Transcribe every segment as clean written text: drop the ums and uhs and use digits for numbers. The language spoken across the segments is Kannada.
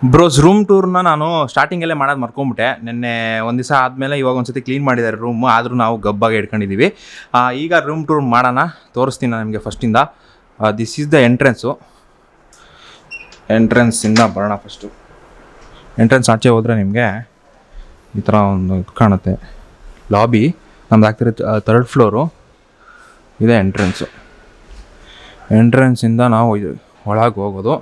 ಬ್ರೋಸ್ ರೂಮ್ ಟೂರ್ನ ನಾನು ಸ್ಟಾರ್ಟಿಂಗಲ್ಲೇ ಮಾಡೋದು ಮರ್ಕೊಂಬಿಟ್ಟೆ. ನಿನ್ನೆ ಒಂದು ದಿವಸ ಆದಮೇಲೆ ಇವಾಗ ಒಂದು ಸತಿ ಕ್ಲೀನ್ ಮಾಡಿದ್ದಾರೆ ರೂಮು, ಆದರೂ ನಾವು ಗಬ್ಬಾಗಿ ಇಟ್ಕೊಂಡಿದ್ದೀವಿ. ಈಗ ರೂಮ್ ಟೂರ್ ಮಾಡೋಣ, ತೋರಿಸ್ತೀನಿ ನಾನು ನಿಮಗೆ ಫಸ್ಟಿಂದ. ದಿಸ್ ಈಸ್ ದ ಎಂಟ್ರೆನ್ಸಿಂದ ಬರೋಣ. ಫಸ್ಟು ಎಂಟ್ರೆನ್ಸ್ ಆಚೆ ಹೋದರೆ ನಿಮಗೆ ಈ ಥರ ಒಂದು ಇದು ಕಾಣುತ್ತೆ, ಲಾಬಿ. ನಮ್ದು ಆಗ್ತಿರೋ 3rd ಫ್ಲೋರು ಇದೆ ಎಂಟ್ರೆನ್ಸಿಂದ ನಾವು ಒಳಗೆ ಹೋಗೋದು.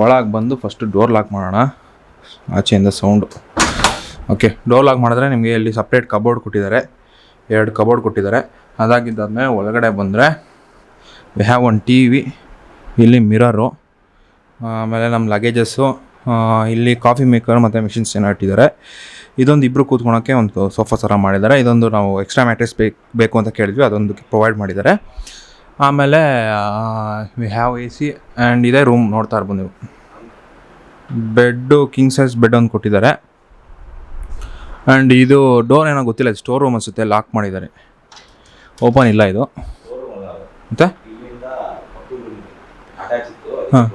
ಒಳಗೆ ಬಂದು ಫಸ್ಟು ಡೋರ್ ಲಾಕ್ ಮಾಡೋಣ, ಆಚೆಯಿಂದ ಸೌಂಡು. ಓಕೆ, ಡೋರ್ ಲಾಕ್ ಮಾಡಿದ್ರೆ ನಿಮಗೆ ಇಲ್ಲಿ ಸಪ್ರೇಟ್ ಕಬೋರ್ಡ್ ಕೊಟ್ಟಿದ್ದಾರೆ, 2 ಕಬೋರ್ಡ್ ಕೊಟ್ಟಿದ್ದಾರೆ. ಅದಾಗಿದ್ದಾದ್ಮೇಲೆ ಒಳಗಡೆ ಬಂದರೆ ವಿ ಹ್ಯಾವ್ ಒಂದು TV, ಇಲ್ಲಿ ಮಿರರು, ಆಮೇಲೆ ನಮ್ಮ ಲಗೇಜಸ್ಸು, ಇಲ್ಲಿ ಕಾಫಿ ಮೇಕರ್ ಮತ್ತು ಮಿಷಿನ್ಸ್ ಏನೋ ಇಟ್ಟಿದ್ದಾರೆ. ಇದೊಂದು ಇಬ್ಬರು ಕೂತ್ಕೊಳೋಕ್ಕೆ ಒಂದು ಸೋಫಾ ಥರ ಮಾಡಿದ್ದಾರೆ. ಇದೊಂದು ನಾವು ಎಕ್ಸ್ಟ್ರಾ ಮ್ಯಾಟ್ರೆಸ್ ಬೇಕು ಅಂತ ಕೇಳಿದ್ವಿ, ಅದೊಂದು ಪ್ರೊವೈಡ್ ಮಾಡಿದ್ದಾರೆ. ಆಮೇಲೆ ವಿ ಹ್ಯಾವ್ AC ಆ್ಯಂಡ್ ಇದೇ ರೂಮ್ ನೋಡ್ತಾ ಇರ್ಬೋದು ನೀವು. ಬೆಡ್ಡು ಕಿಂಗ್ ಸೈಜ್ ಬೆಡ್ ಒಂದು ಕೊಟ್ಟಿದ್ದಾರೆ. ಆ್ಯಂಡ್ ಇದು ಡೋರ್ ಏನೋ ಗೊತ್ತಿಲ್ಲ, ಸ್ಟೋರ್ ರೂಮ್ ಅನಿಸುತ್ತೆ, ಲಾಕ್ ಮಾಡಿದ್ದಾರೆ, ಓಪನ್ ಇಲ್ಲ ಇದು. ಮತ್ತು ಹಾಂ,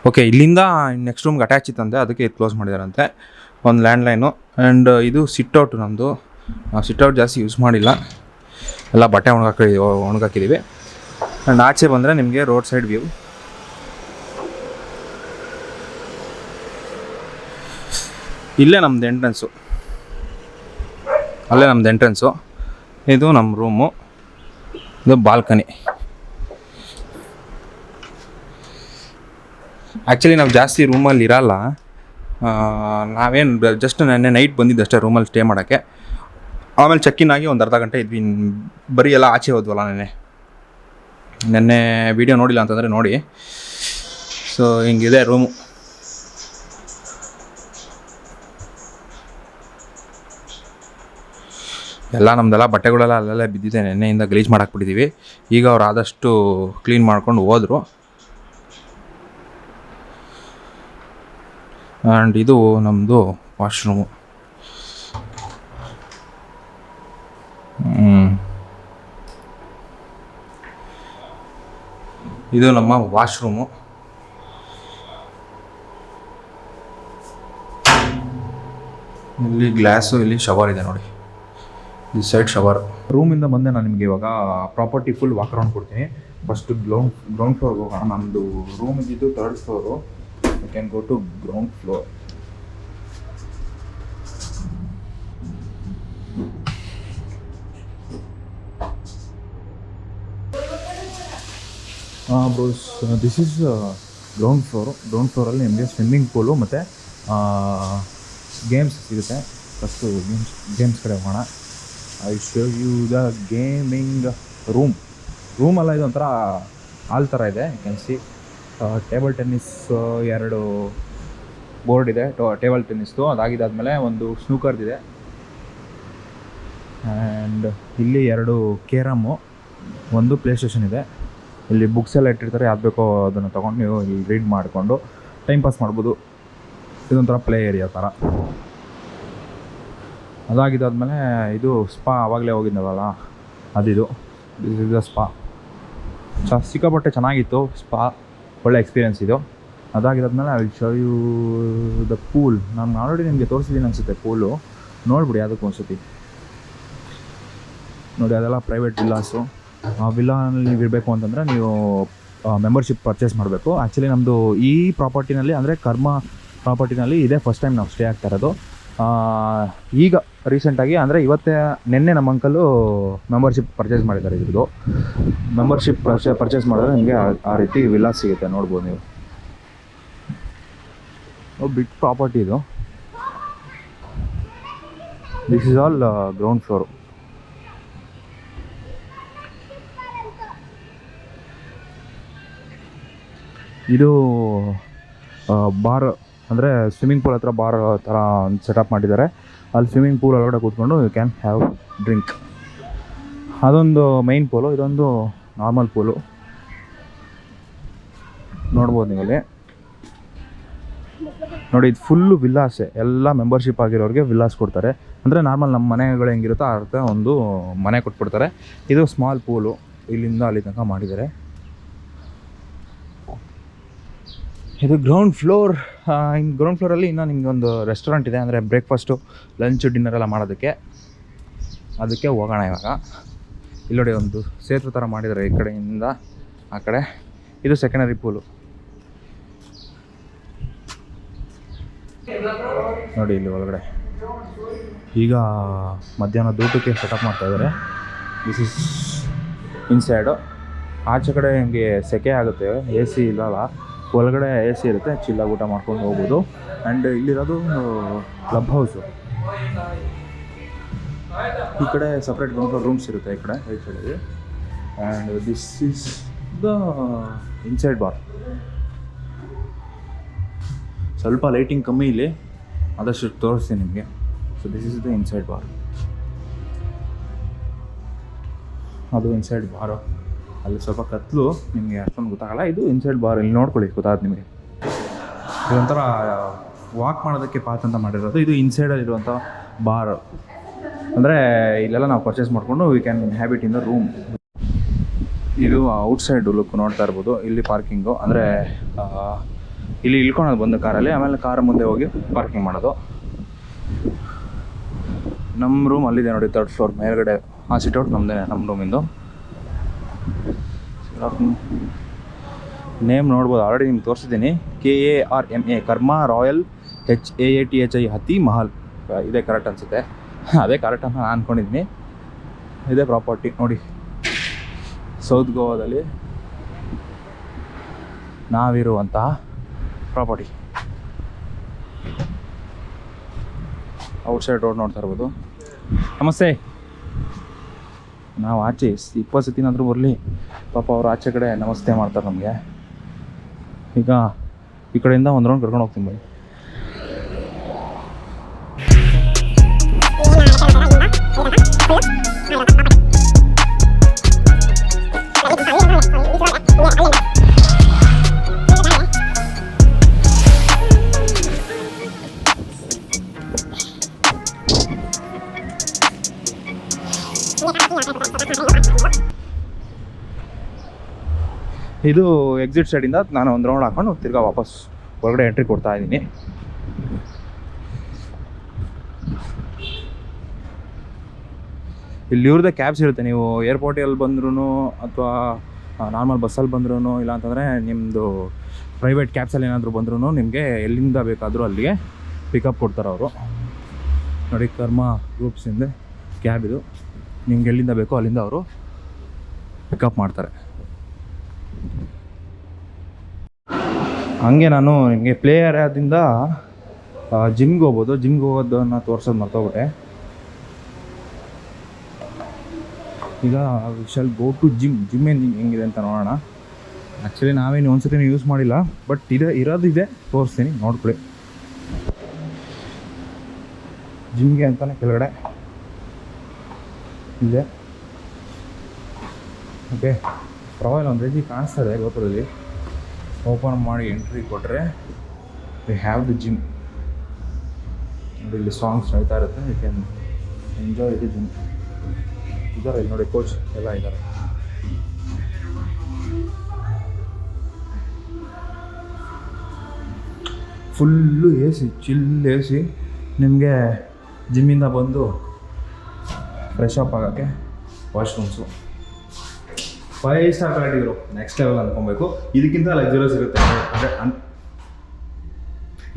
ಓಕೆ, ಇಲ್ಲಿಂದ ನೆಕ್ಸ್ಟ್ ರೂಮ್ಗೆ ಅಟ್ಯಾಚ್ ಇತ್ತಂತೆ, ಅದಕ್ಕೆ ಇದು ಕ್ಲೋಸ್ ಮಾಡಿದಾರಂತೆ. ಒಂದು ಲ್ಯಾಂಡ್ಲೈನು. ಆ್ಯಂಡ್ ಇದು ಸಿಟ್ಔಟ್ ನಮ್ಮದು. ಸಿಟ್ಔಟ್ ಜಾಸ್ತಿ ಯೂಸ್ ಮಾಡಿಲ್ಲ, ಎಲ್ಲ ಬಟ್ಟೆ ಒಣಗಾಕಿದ್ದೀವಿ. ಆ್ಯಂಡ್ ಆಚೆ ಬಂದರೆ ನಿಮಗೆ ರೋಡ್ ಸೈಡ್ ವ್ಯೂ. ಇಲ್ಲೇ ನಮ್ಮದು ಎಂಟ್ರೆನ್ಸು, ಅಲ್ಲೇ ನಮ್ಮದು ಎಂಟ್ರೆನ್ಸು. ಇದು ನಮ್ಮ ರೂಮು, ಇದು ಬಾಲ್ಕನಿ. ಆ್ಯಕ್ಚುಲಿ ನಾವು ಜಾಸ್ತಿ ರೂಮಲ್ಲಿ ಇರಲ್ಲ, ನಾವೇನು ಜಸ್ಟ್ ನೆನ್ನೆ ನೈಟ್ ಬಂದಿದ್ದಷ್ಟೇ ರೂಮಲ್ಲಿ ಸ್ಟೇ ಮಾಡೋಕ್ಕೆ. ಆಮೇಲೆ ಚೆಕ್ಇನ್ ಆಗಿ ಒಂದು ಅರ್ಧ ಗಂಟೆ ಇದ್ವಿ, ಬರೀ ಎಲ್ಲ ಆಚೆ ಹೋದ್ವಲ್ಲ ನೆನ್ನೆ ವೀಡಿಯೋ ನೋಡಿಲ್ಲ ಅಂತಂದರೆ ನೋಡಿ. ಸೊ ಹಿಂಗಿದೆ ರೂಮು. ಎಲ್ಲ ನಮ್ಮದೆಲ್ಲ ಬಟ್ಟೆಗಳೆಲ್ಲ ಅಲ್ಲೆಲ್ಲ ಬಿದ್ದಿದೆ, ನೆನ್ನೆಯಿಂದ ಗಲೀಜು ಮಾಡಾಕ್ಬಿಟ್ಟಿದ್ದೀವಿ. ಈಗ ಅವ್ರು ಆದಷ್ಟು ಕ್ಲೀನ್ ಮಾಡ್ಕೊಂಡು ಹೋದರು. ಆ್ಯಂಡ್ ಇದು ನಮ್ಮದು ವಾಶ್ರೂಮು. ಇದು ನಮ್ಮ ವಾಶ್ರೂಮು. ಇಲ್ಲಿ ಗ್ಲಾಸು, ಇಲ್ಲಿ ಶವರ್ ಇದೆ ನೋಡಿ, ಈ ಸೈಡ್ ಶವರ್. ರೂಮಿಂದ ಬಂದೆ ನಾನು ನಿಮಗೆ ಇವಾಗ ಪ್ರಾಪರ್ಟಿ ಫುಲ್ ವಾಕ್ ಅರೌಂಡ್ ಕೊಡ್ತೀನಿ. ಫಸ್ಟು ಗ್ರೌಂಡ್ ಫ್ಲೋರ್ಗೆ ಹೋಗೋಣ. ನಮ್ಮದು ರೂಮ್ ಇದ್ದಿದ್ದು 3rd floor. You can go to ground floor. Bros, this is ground floor. Ground ಫ್ಲೋರಲ್ಲಿ ನಿಮಗೆ ಸ್ವಿಮ್ಮಿಂಗ್ ಪೂಲು ಮತ್ತು ಗೇಮ್ಸ್ ಸಿಗುತ್ತೆ. ಫಸ್ಟು ಗೇಮ್ಸ್ ಕಡೆ ಹೋಗೋಣ. I show you the gaming ರೂಮಲ್ಲ, ಇದು ಒಂಥರ ಹಾಲ್ ಥರ ಇದೆ. You can see table tennis 2 board ಇದೆ, ಟೇಬಲ್ ಟೆನ್ನಿಸ್ದು. ಅದಾಗಿದ್ದಾದಮೇಲೆ ಒಂದು ಸ್ನೂಕರ್ದಿದೆ. ಆ್ಯಂಡ್ ಇಲ್ಲಿ 2 ಕೇರಮ್ಮು, ಒಂದು ಪ್ಲೇ ಸ್ಟೇಷನ್ ಇದೆ. ಇಲ್ಲಿ ಬುಕ್ಸ್ ಎಲ್ಲ ಇಟ್ಟಿರ್ತಾರೆ, ಯಾವ್ದು ಬೇಕೋ ಅದನ್ನು ತೊಗೊಂಡು ನೀವು ಇಲ್ಲಿ ರೀಡ್ ಮಾಡಿಕೊಂಡು ಟೈಮ್ ಪಾಸ್ ಮಾಡ್ಬೋದು. ಇದೊಂಥರ ಪ್ಲೇ ಏರಿಯಾ ಥರ. ಅದಾಗಿದ್ದಾದಮೇಲೆ ಇದು ಸ್ಪಾ, ಆವಾಗಲೇ ಹೋಗಿದ್ದವಲ್ಲ ಅದಿದು. This is the spa. ಸಿಕ್ಕಾಪಟ್ಟೆ ಚೆನ್ನಾಗಿತ್ತು ಸ್ಪಾ, ಒಳ್ಳೆ ಎಕ್ಸ್ಪೀರಿಯೆನ್ಸ್ ಇದು. ಅದಾಗಿದ್ದಾದಮೇಲೆ I will show you the pool. ನಾನು ಆಲ್ರೆಡಿ ನಿಮಗೆ ತೋರಿಸಿದ್ದೀನಿ ಅನಿಸುತ್ತೆ ಪೂಲು, ನೋಡ್ಬಿಡಿ ಅದಕ್ಕೂ ಒಂದ್ಸತಿ ನೋಡಿ. ಅದೆಲ್ಲ ಪ್ರೈವೇಟ್ ವಿಲ್ಲಾಸು. ಆ ವಿಲ್ಲಾನಲ್ಲಿ ನೀವು ಇರಬೇಕು ಅಂತಂದರೆ ನೀವು ಮೆಂಬರ್ಶಿಪ್ ಪರ್ಚೇಸ್ ಮಾಡಬೇಕು. ಆ್ಯಕ್ಚುಲಿ ನಮ್ಮದು ಈ ಪ್ರಾಪರ್ಟಿನಲ್ಲಿ, ಅಂದರೆ ಕರ್ಮ ಪ್ರಾಪರ್ಟಿನಲ್ಲಿ ಇದೇ ಫಸ್ಟ್ ಟೈಮ್ ನಾವು ಸ್ಟೇ ಆಗ್ತಾ ಇರೋದು. ಈಗ ರೀಸೆಂಟಾಗಿ, ಅಂದರೆ ನೆನ್ನೆ ನಮ್ಮ ಅಂಕಲು ಮೆಂಬರ್ಶಿಪ್ ಪರ್ಚೇಸ್ ಮಾಡಿದ್ದಾರೆ. ಇದ್ರದ್ದು ಮೆಂಬರ್ಶಿಪ್ ಪರ್ಚೇಸ್ ಮಾಡಿದ್ರೆ ನಿಮಗೆ ಆ ರೀತಿ ವಿಲ್ಲಾಸ್ ಸಿಗುತ್ತೆ, ನೋಡ್ಬೋದು ನೀವು. ಬಿಗ್ ಪ್ರಾಪರ್ಟಿ ಇದು. This is all ground floor. ಇದು ಬಾರ್, ಅಂದರೆ ಸ್ವಿಮ್ಮಿಂಗ್ ಪೂಲ್ ಹತ್ರ ಬಾರ್ ಥರ ಒಂದು ಸೆಟಪ್ ಮಾಡಿದ್ದಾರೆ. ಅಲ್ಲಿ ಸ್ವಿಮ್ಮಿಂಗ್ ಪೂಲ್ ಒಳಗಡೆ ಕೂತ್ಕೊಂಡು ಯು ಕ್ಯಾನ್ ಹ್ಯಾವ್ ಡ್ರಿಂಕ್. ಅದೊಂದು ಮೈನ್ ಪೂಲು, ಇದೊಂದು ನಾರ್ಮಲ್ ಪೂಲು, ನೋಡ್ಬೋದು ನೀವು ಅಲ್ಲಿ ನೋಡಿ. ಇದು ಫುಲ್ಲು ವಿಲ್ಲಾಸೆ, ಎಲ್ಲ ಮೆಂಬರ್ಶಿಪ್ ಆಗಿರೋರಿಗೆ ವಿಲ್ಲಾಸ್ ಕೊಡ್ತಾರೆ. ಅಂದರೆ ನಾರ್ಮಲ್ ನಮ್ಮ ಮನೆಗಳು ಹೆಂಗಿರುತ್ತೋ ಆ ಅರ್ಥ ಒಂದು ಮನೆ ಕೊಟ್ಬಿಡ್ತಾರೆ. ಇದು ಸ್ಮಾಲ್ ಪೂಲು, ಇಲ್ಲಿಂದ ಅಲ್ಲಿ ತನಕ ಮಾಡಿದ್ದಾರೆ. ಇದು ಗ್ರೌಂಡ್ ಫ್ಲೋರ್. ಇನ್ನು ಗ್ರೌಂಡ್ ಫ್ಲೋರಲ್ಲಿ ಇನ್ನೂ ನಿಮಗೆ ಒಂದು ರೆಸ್ಟೋರೆಂಟ್ ಇದೆ, ಅಂದರೆ ಬ್ರೇಕ್ಫಾಸ್ಟು ಲಂಚು ಡಿನ್ನರ್ ಎಲ್ಲ ಮಾಡೋದಕ್ಕೆ. ಅದಕ್ಕೆ ಹೋಗೋಣ ಇವಾಗ. ಇಲ್ಲಿ ನೋಡಿ ಒಂದು ಸೇತುವೆ ಥರ ಮಾಡಿದ್ದಾರೆ ಈ ಕಡೆಯಿಂದ ಆ ಕಡೆ. ಇದು ಸೆಕೆಂಡರಿ ಪೂಲು ನೋಡಿ ಇಲ್ಲಿ ಒಳಗಡೆ. ಈಗ ಮಧ್ಯಾಹ್ನದ ಊಟಕ್ಕೆ ಸೆಟಪ್ ಮಾಡ್ತಾಯಿದ್ದಾರೆ. This is inside. ಆಚೆ ಕಡೆ ನಿಮಗೆ ಸೆಕೆ ಆಗುತ್ತೆ, ಎ ಸಿ ಇಲ್ಲಲ್ಲ, ಒಳಗಡೆ ಎ ಸಿ ಇರುತ್ತೆ, ಚಿಲ್ಲಾಗಿ ಊಟ ಮಾಡ್ಕೊಂಡು ಹೋಗ್ಬೋದು. ಆ್ಯಂಡ್ ಇಲ್ಲಿರೋದು ಕ್ಲಬ್ ಹೌಸು. ಈ ಕಡೆ ಸಪ್ರೇಟ್ ರೂಮ್ಸ್ ಇರುತ್ತೆ ಈ ಕಡೆ ರೈಟ್ ಸೈಡಲ್ಲಿ. And this is the inside bar. ಸ್ವಲ್ಪ ಲೈಟಿಂಗ್ ಕಮ್ಮಿ ಇಲ್ಲಿ, ಆದಷ್ಟು ತೋರಿಸ್ತೀನಿ ನಿಮಗೆ. So this is the inside bar. ಅದು ಇನ್ಸೈಡ್ ಬಾರು. ಅಲ್ಲಿ ಸ್ವಲ್ಪ ಕತ್ಲು, ನಿಮಗೆ ಅಷ್ಟೊಂದು ಗೊತ್ತಾಗಲ್ಲ. ಇದು ಇನ್ಸೈಡ್ ಬಾರ್. ಇಲ್ಲಿ ನೋಡ್ಕೊಳ್ಳಿ, ಗೊತ್ತಾಗುತ್ತೆ ನಿಮಗೆ. ಇದೊಂಥರ ವಾಕ್ ಮಾಡೋದಕ್ಕೆ ಪಾತ್ ಅಂತ ಮಾಡಿರೋದು. ಇದು ಇನ್ಸೈಡಲ್ಲಿರುವಂಥ ಬಾರ್. ಅಂದರೆ ಇಲ್ಲೆಲ್ಲ ನಾವು ಪರ್ಚೇಸ್ ಮಾಡಿಕೊಂಡು we can habit in the room. ಇದು ಔಟ್ಸೈಡ್ ಲುಕ್ ನೋಡ್ತಾ ಇರ್ಬೋದು. ಇಲ್ಲಿ ಪಾರ್ಕಿಂಗು, ಅಂದರೆ ಇಲ್ಲಿ ಇಳ್ಕೊಳೋದು ಬಂದು ಕಾರಲ್ಲಿ, ಆಮೇಲೆ ಕಾರ್ ಮುಂದೆ ಹೋಗಿ ಪಾರ್ಕಿಂಗ್ ಮಾಡೋದು. ನಮ್ಮ ರೂಮ್ ಅಲ್ಲಿದೆ ನೋಡಿ, 3rd ಫ್ಲೋರ್ ಮೇಲ್ಗಡೆ. ಆ ಸಿಟ್ಔಟ್ ನಮ್ಮದೇ, ನಮ್ಮ ರೂಮಿಂದು. ನೇಮ್ ನೋಡ್ಬೋದು, ಆಲ್ರೆಡಿ ನಿಮ್ಗೆ ತೋರಿಸಿದ್ದೀನಿ. KARMA ಕರ್ಮಾ ರಾಯಲ್ HAATHI ಹತ್ತಿ ಮಹಲ್. ಇದೇ ಕರೆಕ್ಟ್ ಅನಿಸುತ್ತೆ, ಅದೇ ಕರೆಕ್ಟ್ ಅಂತ ನಾನು ಅಂದ್ಕೊಂಡಿದ್ದೀನಿ. ಇದೇ ಪ್ರಾಪರ್ಟಿ ನೋಡಿ, ಸೌತ್ ಗೋವಾದಲ್ಲಿ ನಾವಿರುವಂತಹ ಪ್ರಾಪರ್ಟಿ. ಔಟ್ಸೈಡ್ ರೋಡ್ ನೋಡ್ತಾ ಇರ್ಬೋದು. ನಮಸ್ತೆ. ನಾವು ಆಚೆ 20 ಸತಿನಾದರೂ ಬರಲಿ, ಪಾಪ ಅವ್ರು ಆಚೆ ಕಡೆ ನಮಸ್ತೆ ಮಾಡ್ತಾರೆ ನಮಗೆ. ಈಗ ಈ ಕಡೆಯಿಂದ ಒಂದು ರೌಂಡ್ ಕರ್ಕೊಂಡು ಹೋಗ್ತೀನಿ ಬನ್ನಿ. ಇದು ಎಕ್ಸಿಟ್ ಸೈಡಿಂದ ನಾನು ಒಂದು ರೌಂಡ್ ಹಾಕೊಂಡು ತಿರ್ಗಾ ವಾಪಸ್ ಹೊರಗಡೆ ಎಂಟ್ರಿ ಕೊಡ್ತಾ ಇದ್ದೀನಿ. ಇಲ್ಲಿ ಇವ್ರದ್ದೇ ಕ್ಯಾಬ್ಸ್ ಇರುತ್ತೆ. ನೀವು ಏರ್ಪೋರ್ಟಲ್ಲಿ ಬಂದ್ರೂ ಅಥವಾ ನಾರ್ಮಲ್ ಬಸ್ಸಲ್ಲಿ ಬಂದ್ರೂ, ಇಲ್ಲ ಅಂತಂದರೆ ನಿಮ್ಮದು ಪ್ರೈವೇಟ್ ಕ್ಯಾಬ್ಸಲ್ಲಿ ಏನಾದರೂ ಬಂದ್ರೂ ನಿಮಗೆ ಎಲ್ಲಿಂದ ಬೇಕಾದರೂ ಅಲ್ಲಿಗೆ ಪಿಕಪ್ ಕೊಡ್ತಾರೆ ಅವರು. ನೋಡಿ, ಕರ್ಮಾ ಗ್ರೂಪ್ಸಿಂದ ಕ್ಯಾಬ್ ಇದು. ನಿಮ್ಗೆ ಎಲ್ಲಿಂದ ಬೇಕೋ ಅಲ್ಲಿಂದ ಅವರು ಪಿಕಪ್ ಮಾಡ್ತಾರೆ. ಹಂಗೆ ನಾನು ನಿಮಗೆ ಪ್ಲೇ ಏರಿಯಾದಿಂದ ಜಿಮ್ಗೆ ಹೋಗ್ಬೋದು. ಜಿಮ್ಗೆ ಹೋಗೋದನ್ನು ತೋರಿಸೋದು ಮರ್ತೋಗ್ಬಿಟ್ಟೆ. ಈಗ we shall go to gym ಹೆಂಗಿದೆ ಅಂತ ನೋಡೋಣ. ಆ್ಯಕ್ಚುಲಿ ನಾವೇನು ಒಂದು ಸತಿ ಯೂಸ್ ಮಾಡಿಲ್ಲ, ಬಟ್ ಇರೋದಿದೆ, ತೋರಿಸ್ತೀನಿ, ನೋಡ್ಕೊಳ್ಳಿ. ಜಿಮ್ಗೆ ಅಂತಲೇ ಕೆಳಗಡೆ ಇದೆ. ಓಕೆ, ಪ್ರೊಫೈಲ್ ಒಂದು ರೀತಿ ಕಾಣಿಸ್ತದೆ ಗೋಪುರದಲ್ಲಿ. ಓಪನ್ ಮಾಡಿ ಎಂಟ್ರಿ ಕೊಟ್ಟರೆ ವಿ ಹ್ಯಾವ್ ದ ಜಿಮ್. ನೋಡಿ, ಇಲ್ಲಿ ಸಾಂಗ್ಸ್ ನಡೀತಾ ಇರುತ್ತೆ. You can enjoy the gym. ಇದ್ದಾರೆ ಇಲ್ಲಿ ನೋಡಿ, ಕೋಚ್ ಎಲ್ಲ ಇದ್ದಾರೆ. Full A C, chill A C. ನಿಮಗೆ ಜಿಮ್ಮಿಂದ ಬಂದು ಫ್ರೆಶ್ ಅಪ್ ಆಗೋಕ್ಕೆ ವಾಶ್ರೂಮ್ಸು 5 ಸ್ಟಾರ್ ಕ್ವಾಲಿಟಿ ಇರೋ ನೆಕ್ಸ್ಟ್ ಲೆವೆಲ್ ಅಂದ್ಕೊಬೇಕು. ಇದಕ್ಕಿಂತ ಲಕ್ಸುರಿಯಸ್ ಇರುತ್ತೆ,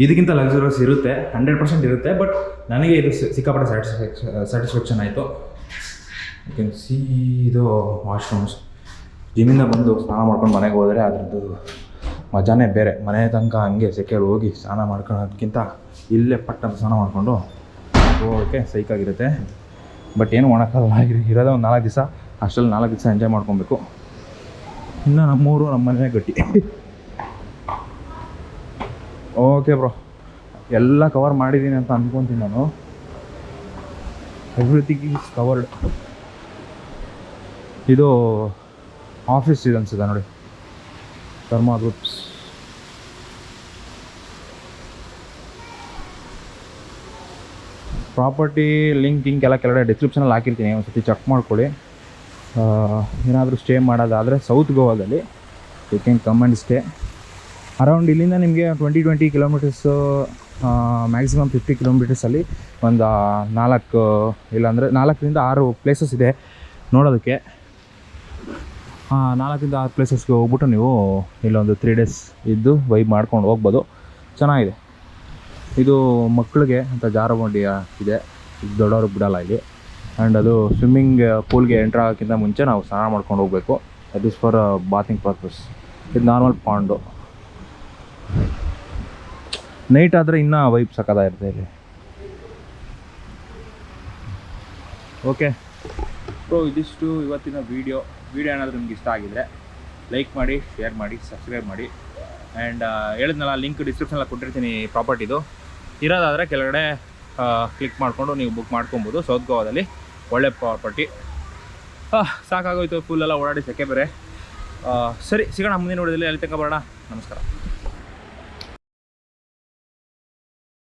ಇದಕ್ಕಿಂತ ಲಕ್ಸುರಿಯಸ್ ಇರುತ್ತೆ, 100% ಇರುತ್ತೆ. ಬಟ್ ನನಗೆ ಇದು ಸಿಕ್ಕಾಪಟ್ಟೆ ಸ್ಯಾಟಿಸ್ಫ್ಯಾಕ್ಷನ್ ಆಯಿತು. ಯು ಕ್ಯಾನ್ ಸಿ ಇದು ವಾಶ್ರೂಮ್ಸ್. ಜಿಮ್ಮಿಂದ ಬಂದು ಸ್ನಾನ ಮಾಡ್ಕೊಂಡು ಮನೆಗೆ ಹೋದರೆ ಅದ್ರದ್ದು ಮಜಾನೇ ಬೇರೆ. ಮನೆ ತನಕ ಹಂಗೆ ಸೆಕೆಯಲ್ಲಿ ಹೋಗಿ ಸ್ನಾನ ಮಾಡ್ಕೊಳ್ಳೋದಕ್ಕಿಂತ ಇಲ್ಲೇ ಪಟ್ಟಂತ ಸ್ನಾನ ಮಾಡಿಕೊಂಡು ಹೋಗೋಕ್ಕೆ ಸೈಕಾಗಿರುತ್ತೆ. ಬಟ್ ಏನು ಮಾಡೋಕ್ಕಾಗಲ್ಲ, ಇರೋದೇ ಒಂದು 4 ದಿವಸ. ಅಷ್ಟರಲ್ಲಿ 4 ದಿವಸ ಎಂಜಾಯ್ ಮಾಡ್ಕೊಬೇಕು. ಇನ್ನು ನಮ್ಮೂರು ನಮ್ಮ ಮನೆ ಗಟ್ಟಿ. ಓಕೆ ಬ್ರೋ, ಎಲ್ಲ ಕವರ್ ಮಾಡಿದ್ದೀನಿ ಅಂತ ಅಂದ್ಕೊತೀನಿ ನಾನು. Everything is covered. ಇದು ಆಫೀಸ್ ಇದೆ ಅನ್ಸುತ್ತೆ ನೋಡಿ, ಕರ್ಮಾ ಗ್ರೂಪ್ಸ್. ಪ್ರಾಪರ್ಟಿ ಲಿಂಕ್ ಎಲ್ಲ ಕೆಳಗಡೆ ಡಿಸ್ಕ್ರಿಪ್ಷನಲ್ಲಿ ಹಾಕಿರ್ತೀನಿ, ಒಂದು ಸತಿ ಚೆಕ್ ಮಾಡ್ಕೊಳ್ಳಿ. ಏನಾದರೂ ಸ್ಟೇ ಮಾಡೋದಾದರೆ ಸೌತ್ ಗೋವಾದಲ್ಲಿ you can come and stay. Around ಇಲ್ಲಿಂದ ನಿಮಗೆ 20 ಕಿಲೋಮೀಟರ್ಸು, ಮ್ಯಾಕ್ಸಿಮಮ್ 50 ಕಿಲೋಮೀಟರ್ಸಲ್ಲಿ ಒಂದು 4 ಇಲ್ಲಾಂದರೆ 4ರಿಂದ 6 ಪ್ಲೇಸಸ್ ಇದೆ ನೋಡೋದಕ್ಕೆ. 4ರಿಂದ 6 ಪ್ಲೇಸಸ್ಗೆ ಹೋಗ್ಬಿಟ್ಟು ನೀವು ಇಲ್ಲೊಂದು 3 ಡೇಸ್ ಇದ್ದು ವೈಬ್ ಮಾಡ್ಕೊಂಡು ಹೋಗ್ಬೋದು. ಚೆನ್ನಾಗಿದೆ. ಇದು ಮಕ್ಕಳಿಗೆ ಅಂತ ಜಾರಬಂಡಿ ಇದೆ, ದೊಡ್ಡವ್ರಿಗೆ ಬಿಡಲ್ಲ ಇಲ್ಲಿ. ಆ್ಯಂಡ್ ಅದು ಸ್ವಿಮ್ಮಿಂಗ್ ಪೂಲ್ಗೆ ಎಂಟ್ರ್ ಆಗೋಕ್ಕಿಂತ ಮುಂಚೆ ನಾವು ಸ್ನಾನ ಮಾಡ್ಕೊಂಡು ಹೋಗಬೇಕು. That is for bathing purpose. ಇದು ನಾರ್ಮಲ್ ಪಾಂಡು. ನೈಟ್ ಆದರೆ ಇನ್ನೂ ವೈಬ್ ಸಕ್ಕತ್ತಾಗಿರುತ್ತೆ ಇಲ್ಲಿ. ಓಕೆ ಸೊ ಇದಿಷ್ಟು ಇವತ್ತಿನ ವಿಡಿಯೋ ಏನಾದರೂ ನಿಮ್ಗೆ ಇಷ್ಟ ಆಗಿದರೆ ಲೈಕ್ ಮಾಡಿ, ಶೇರ್ ಮಾಡಿ, ಸಬ್ಸ್ಕ್ರೈಬ್ ಮಾಡಿ. ಆ್ಯಂಡ್ ಹೇಳಿದ್ನಲ್ಲ, ಲಿಂಕ್ ಡಿಸ್ಕ್ರಿಪ್ಷನಲ್ಲಿ ಕೊಟ್ಟಿರ್ತೀನಿ. ಪ್ರಾಪರ್ಟಿದು ಇರೋದಾದರೆ ಕೆಳಗಡೆ ಕ್ಲಿಕ್ ಮಾಡಿಕೊಂಡು ನೀವು ಬುಕ್ ಮಾಡ್ಕೊಬೋದು. ಸೌತ್ ಗೋವಾದಲ್ಲಿ ಒಳ್ಳೆ ಪ್ರಾಪರ್ಟಿ. ಸಾಕಾಗೋಯ್ತು ಫುಲ್ಲೆಲ್ಲ ಓಡಾಡಿ ಸೆಕೆ ಬೇರೆ. ಸರಿ, ಸಿಗೋಣ ಮುಂದಿನ ವಿಡಿಯೋದಲ್ಲಿ. ಅಲ್ಲಿ ತನಕ ಬರೋಣ. ನಮಸ್ಕಾರ.